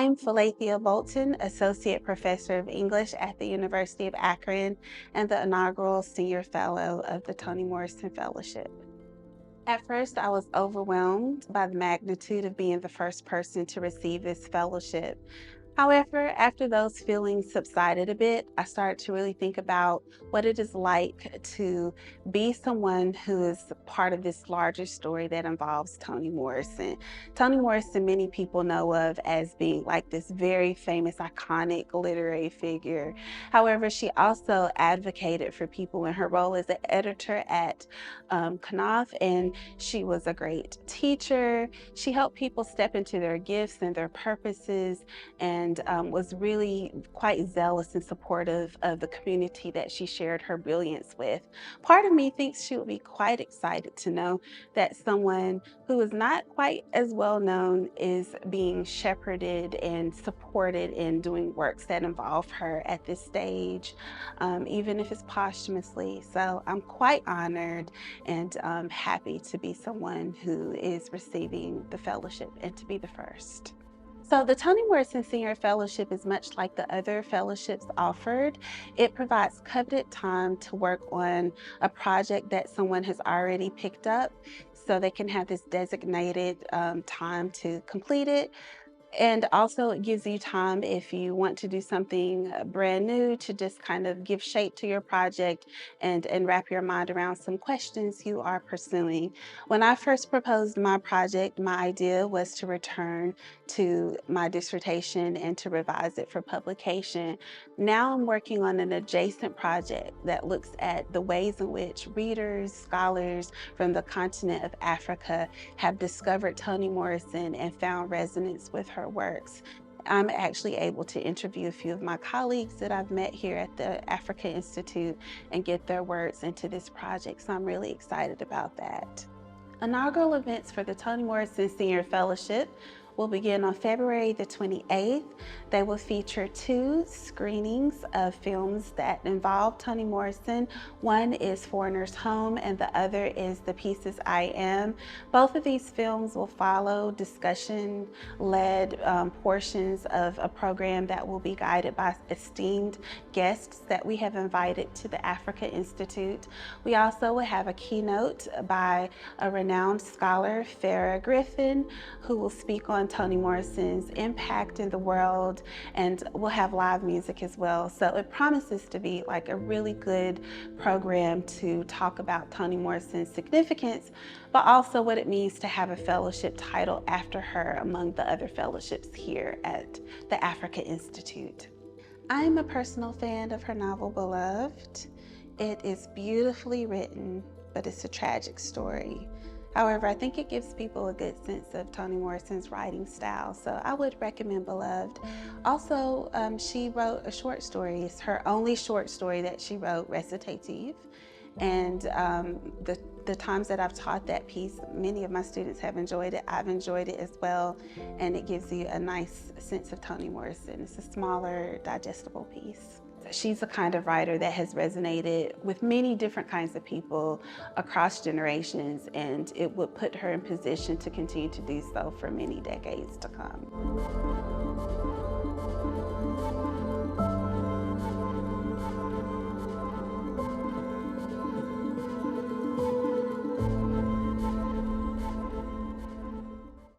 I'm Philathia Bolton, Associate Professor of English at the University of Akron and the Inaugural Senior Fellow of the Toni Morrison Fellowship. At first, I was overwhelmed by the magnitude of being the first person to receive this fellowship. However, after those feelings subsided a bit, I started to really think about what it is like to be someone who is part of this larger story that involves Toni Morrison. Toni Morrison, many people know of as being like this very famous, iconic literary figure. However, she also advocated for people in her role as an editor at Knopf, and she was a great teacher. She helped people step into their gifts and their purposes, and was really quite zealous and supportive of the community that she shared her brilliance with. Part of me thinks she would be quite excited to know that someone who is not quite as well known is being shepherded and supported in doing works that involve her at this stage, even if it's posthumously. So I'm quite honored and happy to be someone who is receiving the fellowship and to be the first. So the Toni Morrison Senior Fellowship is much like the other fellowships offered. It provides coveted time to work on a project that someone has already picked up, so they can have this designated time to complete it. And also it gives you time if you want to do something brand new to just kind of give shape to your project and wrap your mind around some questions you are pursuing. When I first proposed my project, my idea was to return to my dissertation and to revise it for publication. Now I'm working on an adjacent project that looks at the ways in which readers, scholars from the continent of Africa have discovered Toni Morrison and found resonance with her works. I'm actually able to interview a few of my colleagues that I've met here at the Africa Institute and get their words into this project, so I'm really excited about that. Inaugural events for the Toni Morrison Senior Fellowship will begin on February the 28th. They will feature 2 screenings of films that involve Toni Morrison. One is Foreigner's Home and the other is The Pieces I Am. Both of these films will follow discussion-led portions of a program that will be guided by esteemed guests that we have invited to the Africa Institute. We also will have a keynote by a renowned scholar, Farah Griffin, who will speak on Toni Morrison's impact in the world, and we'll have live music as well. So it promises to be like a really good program to talk about Toni Morrison's significance, but also what it means to have a fellowship title after her among the other fellowships here at the Africa Institute. I'm a personal fan of her novel, Beloved. It is beautifully written, but it's a tragic story. However, I think it gives people a good sense of Toni Morrison's writing style, so I would recommend Beloved. Also, she wrote a short story. It's her only short story that she wrote, recitative. And the times that I've taught that piece, many of my students have enjoyed it. I've enjoyed it as well, and it gives you a nice sense of Toni Morrison. It's a smaller, digestible piece. She's the kind of writer that has resonated with many different kinds of people across generations, and it would put her in position to continue to do so for many decades to come.